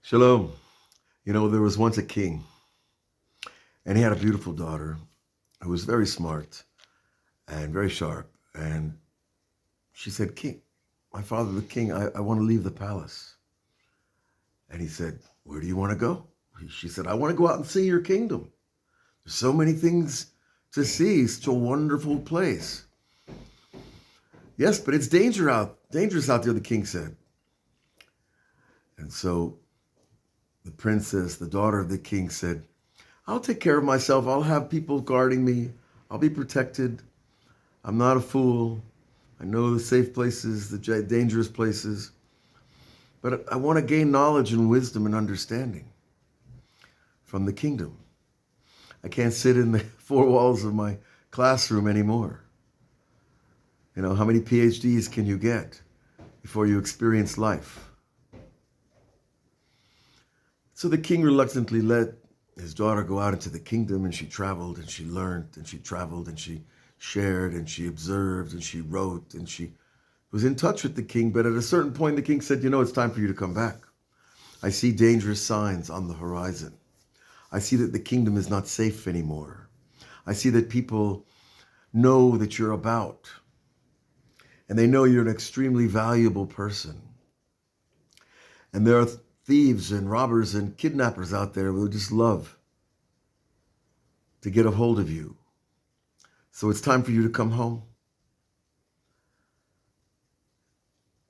Shalom. There was once a king, and he had a beautiful daughter who was very smart and very sharp. And she said, "King, my father, the king, I want to leave the palace." And he said, "Where do you want to go?" She said, "I want to go out and see your kingdom. There's so many things to see. It's such a wonderful place." "Yes, but it's dangerous out there," the king said. And so the princess, the daughter of the king, said, "I'll take care of myself. I'll have people guarding me. I'll be protected. I'm not a fool. I know the safe places, the dangerous places. But I want to gain knowledge and wisdom and understanding from the kingdom. I can't sit in the four walls of my classroom anymore. How many PhDs can you get before you experience life?" So the king reluctantly let his daughter go out into the kingdom, and she traveled and she learned and she traveled and she shared and she observed and she wrote and she was in touch with the king. But at a certain point, the king said, "It's time for you to come back. I see dangerous signs on the horizon. I see that the kingdom is not safe anymore. I see that people know that you're about, and they know you're an extremely valuable person. And there are thieves and robbers and kidnappers out there who just love to get a hold of you. So it's time for you to come home."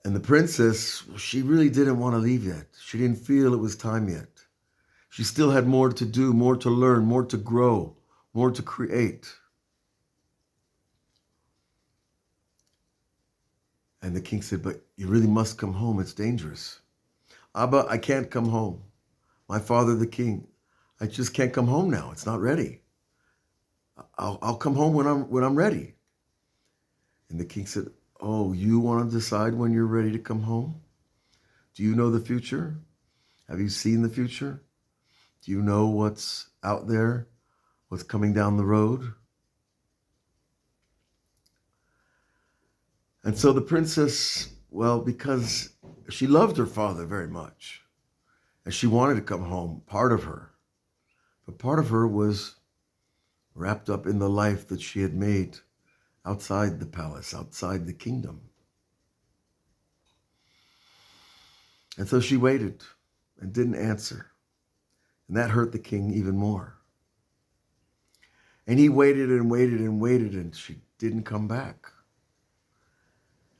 And the princess, she really didn't want to leave yet. She didn't feel it was time yet. She still had more to do, more to learn, more to grow, more to create. And the king said, "But you really must come home. It's dangerous." "Abba, I can't come home. My father, the king, I just can't come home now. It's not ready. I'll come home when I'm ready." And the king said, "Oh, you want to decide when you're ready to come home? Do you know the future? Have you seen the future? Do you know what's out there? What's coming down the road?" And so the princess, well, because she loved her father very much, and she wanted to come home, part of her. But part of her was wrapped up in the life that she had made outside the palace, outside the kingdom. And so she waited and didn't answer. And that hurt the king even more. And he waited and waited and waited, and she didn't come back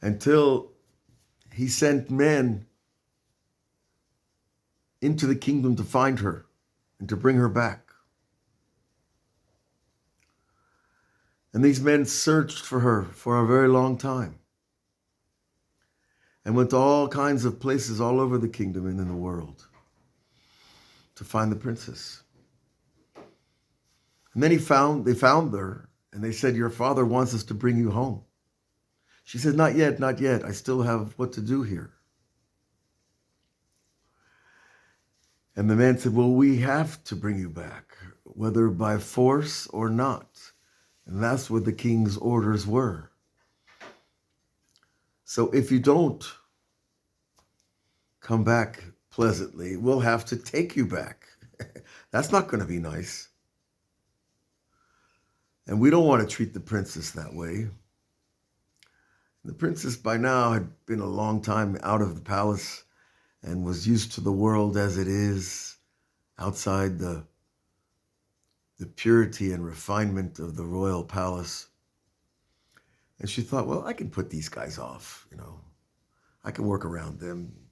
until he sent men into the kingdom to find her and to bring her back. And these men searched for her for a very long time and went to all kinds of places all over the kingdom and in the world to find the princess. And then they found her, and they said, "Your father wants us to bring you home." She said, "Not yet, not yet. I still have what to do here." And the man said, "Well, we have to bring you back, whether by force or not." And that's what the king's orders were. "So if you don't come back pleasantly, we'll have to take you back." That's not going to be nice. And we don't want to treat the princess that way. The princess by now had been a long time out of the palace and was used to the world as it is, outside the purity and refinement of the royal palace. And she thought, well, I can put these guys off, I can work around them.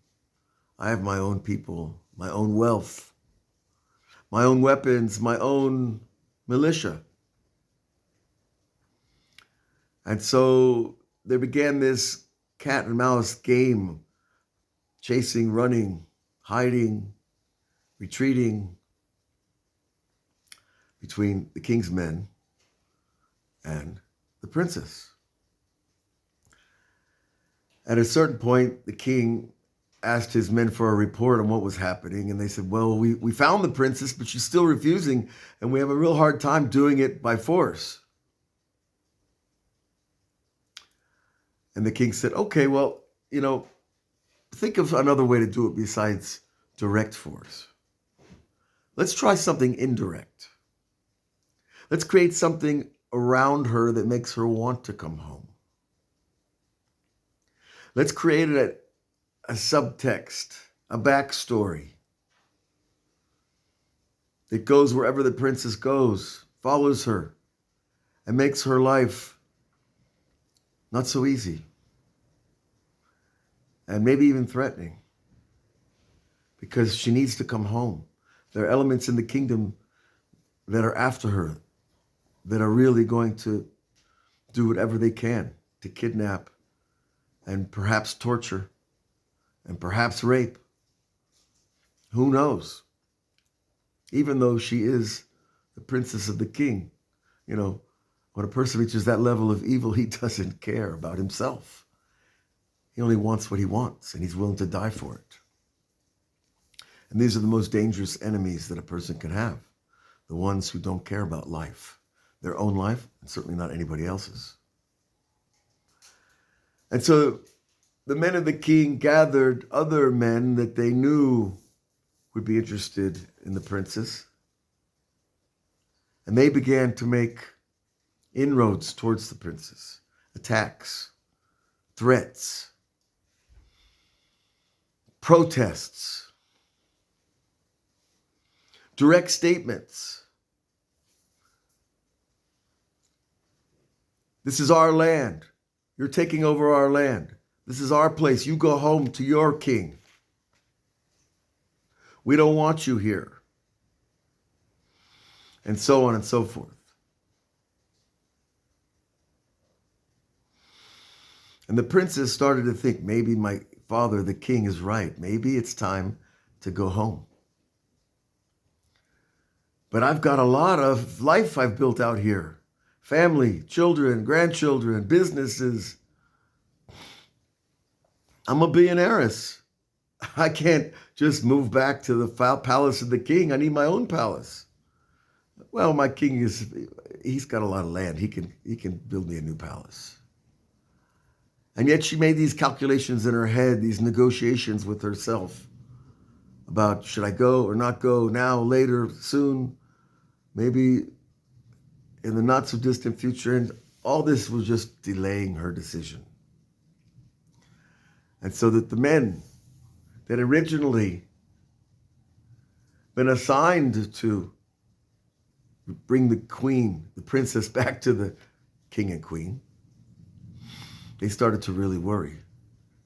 I have my own people, my own wealth, my own weapons, my own militia. And so there began this cat and mouse game, chasing, running, hiding, retreating between the king's men and the princess. At a certain point, the king asked his men for a report on what was happening, and they said, "Well, we found the princess, but she's still refusing, and we have a real hard time doing it by force." And the king said, "Okay, well, think of another way to do it besides direct force. Let's try something indirect. Let's create something around her that makes her want to come home. Let's create a subtext, a backstory that goes wherever the princess goes, follows her, and makes her life not so easy, and maybe even threatening, because she needs to come home. There are elements in the kingdom that are after her, that are really going to do whatever they can to kidnap and perhaps torture and perhaps rape. Who knows? Even though she is the princess of the king, when a person reaches that level of evil, he doesn't care about himself. He only wants what he wants, and he's willing to die for it. And these are the most dangerous enemies that a person can have, the ones who don't care about life, their own life, and certainly not anybody else's. And so the men of the king gathered other men that they knew would be interested in the princess, and they began to make inroads towards the princess, attacks, threats, protests, direct statements. This is our land. You're taking over our land. This is our place. You go home to your king. We don't want you here. And so on and so forth. And the princess started to think, maybe my father, the king, is right. Maybe it's time to go home. But I've got a lot of life I've built out here. Family, children, grandchildren, businesses. I'm a billionaireess. I can't just move back to the palace of the king. I need my own palace. Well, my king he's got a lot of land. He can build me a new palace. And yet she made these calculations in her head, these negotiations with herself about, should I go or not go, now, later, soon, maybe in the not so distant future. And all this was just delaying her decision. And so that the men that originally been assigned to bring the queen, the princess, back to the king and queen, they started to really worry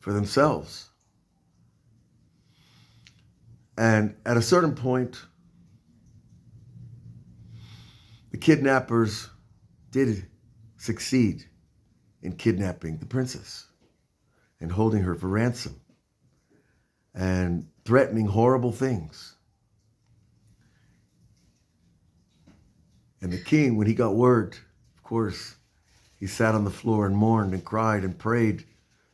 for themselves. And at a certain point, the kidnappers did succeed in kidnapping the princess and holding her for ransom and threatening horrible things. And the king, when he got word, of course, he sat on the floor and mourned and cried and prayed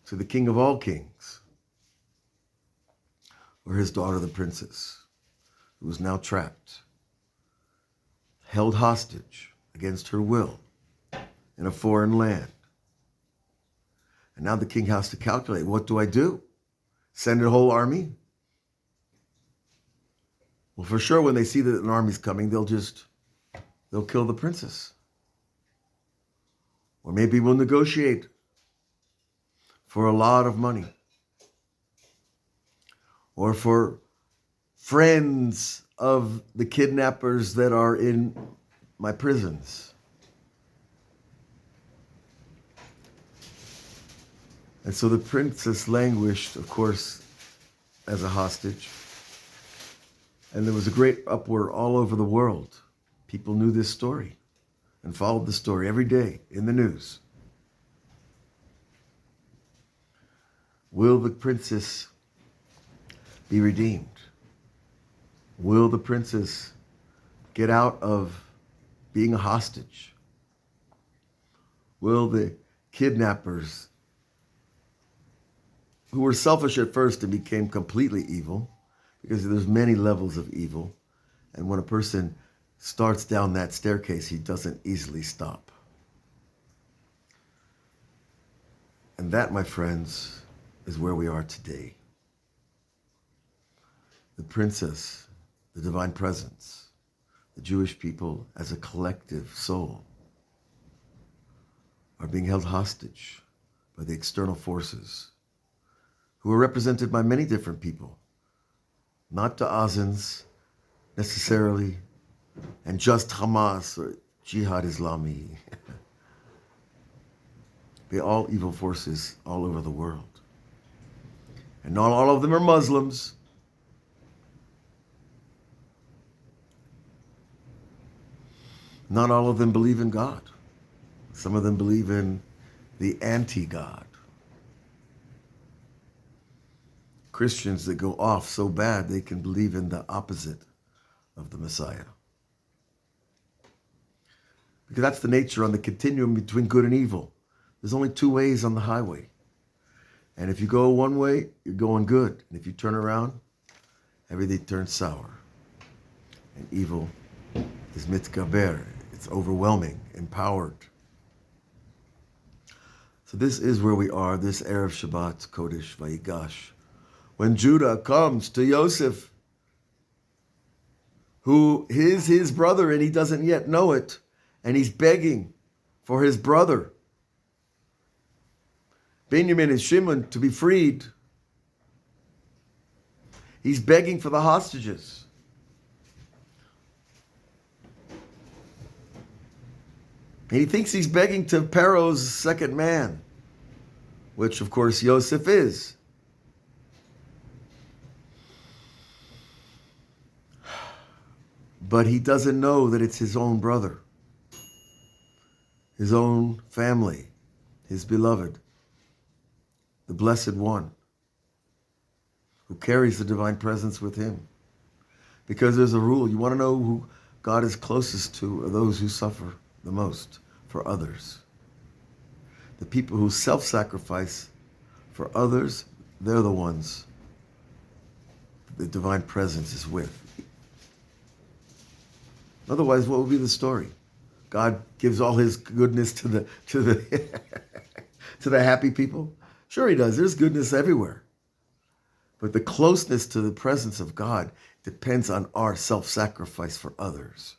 to the king of all kings for his daughter, the princess, who was now trapped, held hostage against her will in a foreign land. And now the king has to calculate, what do I do? Send a whole army? Well, for sure, when they see that an army's coming, they'll kill the princess. Or maybe we'll negotiate for a lot of money. Or for friends of the kidnappers that are in my prisons. And so the princess languished, of course, as a hostage. And there was a great uproar all over the world. People knew this story and followed the story every day in the news. Will the princess be redeemed? Will the princess get out of being a hostage? Will the kidnappers, who were selfish at first and became completely evil, because there's many levels of evil, and when a person starts down that staircase, he doesn't easily stop. And that, my friends, is where we are today. the princess, the divine presence, the Jewish people as a collective soul are being held hostage by the external forces who are represented by many different people, not the Azans necessarily, and just Hamas or Jihad Islami. They're all evil forces all over the world. And not all of them are Muslims. Not all of them believe in God. Some of them believe in the anti-God. Christians that go off so bad they can believe in the opposite of the Messiah. Because that's the nature on the continuum between good and evil. There's only two ways on the highway. And if you go one way, you're going good. And if you turn around, everything turns sour. And evil is mitgaber. It's overwhelming, empowered. So this is where we are, this Erev Shabbat.Vayigash. When Judah comes to Yosef, who is his brother and he doesn't yet know it, and he's begging for his brother, Benjamin and Shimon, to be freed. He's begging for the hostages. And he thinks he's begging to Pharaoh's second man, which of course Yosef is. But he doesn't know that it's his own brother, his own family, his beloved, the Blessed One, who carries the divine presence with him. Because there's a rule. You want to know who God is closest to are those who suffer the most for others. The people who self-sacrifice for others, they're the ones the divine presence is with. Otherwise, what would be the story? God gives all his goodness to the to the happy people? Sure he does. There's goodness everywhere. But the closeness to the presence of God depends on our self-sacrifice for others.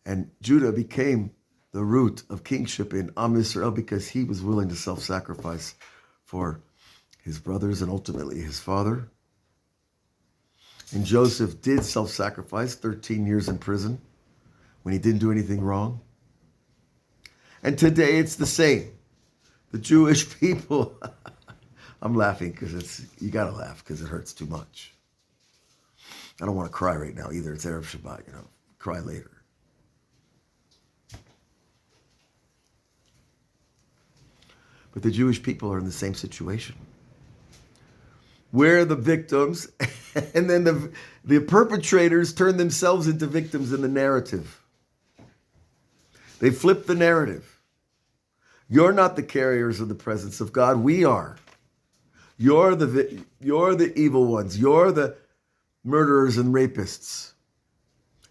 And Judah became the root of kingship in Am Yisrael because he was willing to self-sacrifice for his brothers and ultimately his father. And Joseph did self-sacrifice, 13 years in prison, when he didn't do anything wrong. And today it's the same. The Jewish people, I'm laughing because you got to laugh because it hurts too much. I don't want to cry right now either. It's Erev Shabbat, cry later. But the Jewish people are in the same situation. We're the victims, and then the perpetrators turn themselves into victims in the narrative. They flip the narrative. You're not the carriers of the presence of God. We are. You're the evil ones. You're the murderers and rapists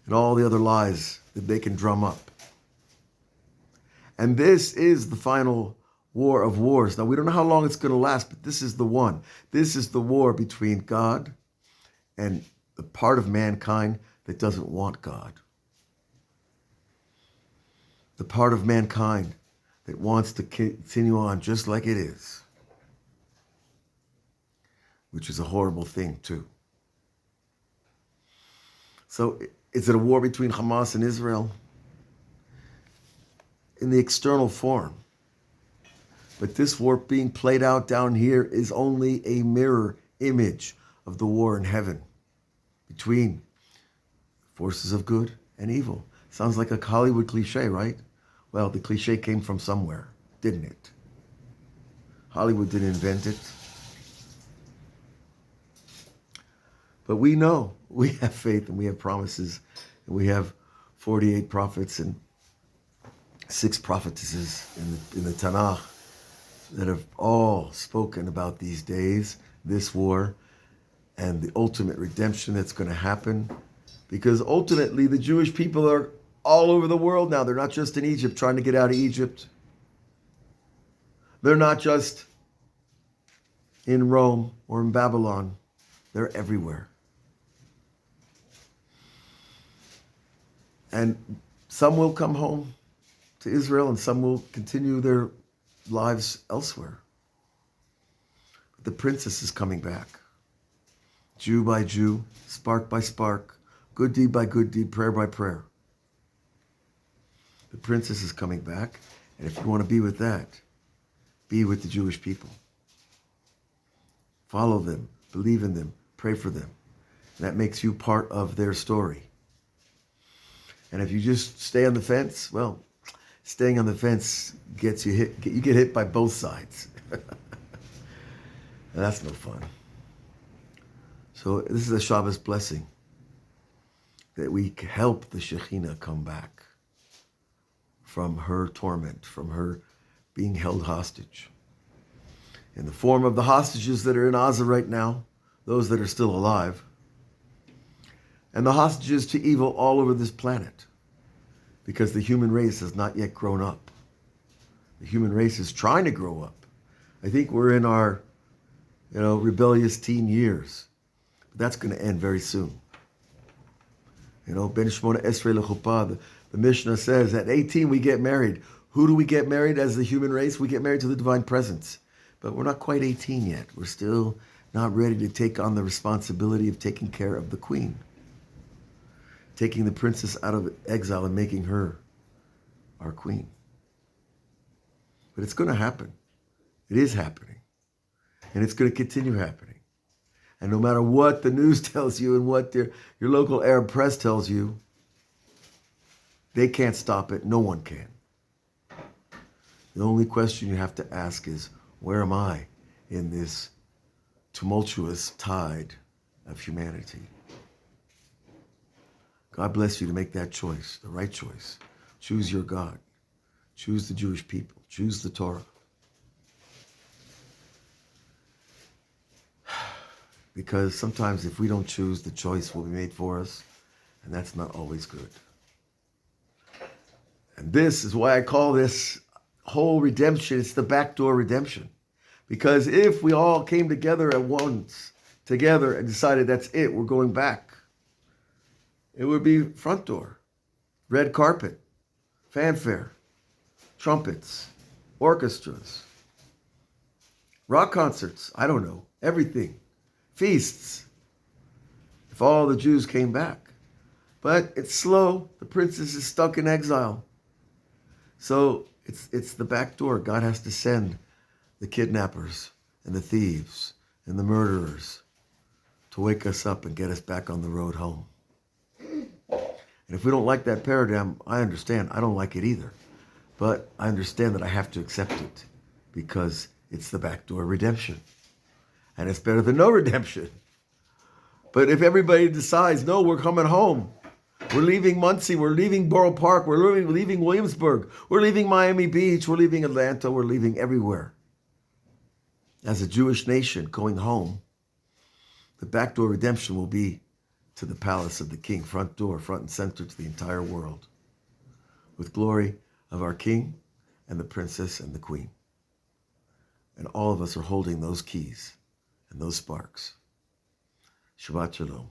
and all the other lies that they can drum up. And this is the final war of wars. Now, we don't know how long it's going to last, but this is the one. This is the war between God and the part of mankind that doesn't want God. The part of mankind that wants to continue on just like it is, which is a horrible thing too. So is it a war between Hamas and Israel? In the external form. But this war being played out down here is only a mirror image of the war in heaven between forces of good and evil. Sounds like a Hollywood cliche, right? Well, the cliche came from somewhere, didn't it? Hollywood didn't invent it. But we know, we have faith and we have promises, and we have 48 prophets and 6 prophetesses in the Tanakh that have all spoken about these days, this war, and the ultimate redemption that's going to happen. Because ultimately, the Jewish people are all over the world now. They're not just in Egypt trying to get out of Egypt. They're not just in Rome or in Babylon. They're everywhere. And some will come home to Israel and some will continue their lives elsewhere. But the princess is coming back. Jew by Jew, spark by spark, good deed by good deed, prayer by prayer. The princess is coming back, and if you want to be with that, be with the Jewish people. Follow them, believe in them, pray for them. And that makes you part of their story. And if you just stay on the fence, well, staying on the fence gets you hit. You get hit by both sides. And that's no fun. So this is a Shabbos blessing, that we help the Shekhinah come back from her torment, from her being held hostage. In the form of the hostages that are in Gaza right now, those that are still alive, and the hostages to evil all over this planet, because the human race has not yet grown up. The human race is trying to grow up. I think we're in our, rebellious teen years. But that's going to end very soon. Ben Shmona Esrei L'Chuppah, the Mishnah says, at 18 we get married. Who do we get married as the human race? We get married to the divine presence. But we're not quite 18 yet. We're still not ready to take on the responsibility of taking care of the queen. Taking the princess out of exile and making her our queen. But it's going to happen. It is happening. And it's going to continue happening. And no matter what the news tells you and what your local Arab press tells you, they can't stop it. No one can. The only question you have to ask is, where am I in this tumultuous tide of humanity? God bless you to make that choice, the right choice. Choose your God. Choose the Jewish people. Choose the Torah. Because sometimes if we don't choose, the choice will be made for us, and that's not always good. And this is why I call this whole redemption, it's the backdoor redemption. Because if we all came together at once, together, and decided that's it, we're going back, it would be front door, red carpet, fanfare, trumpets, orchestras, rock concerts, I don't know, everything, feasts, if all the Jews came back. But it's slow. The princess is stuck in exile. So it's the back door. God has to send the kidnappers and the thieves and the murderers to wake us up and get us back on the road home. And if we don't like that paradigm, I understand. I don't like it either. But I understand that I have to accept it because it's the backdoor redemption. And it's better than no redemption. But if everybody decides, no, we're coming home. We're leaving Muncie. We're leaving Borough Park. We're leaving Williamsburg. We're leaving Miami Beach. We're leaving Atlanta. We're leaving everywhere. As a Jewish nation going home, the backdoor redemption will be to the palace of the king, front door, front and center to the entire world, with glory of our king and the princess and the queen. And all of us are holding those keys and those sparks. Shabbat Shalom.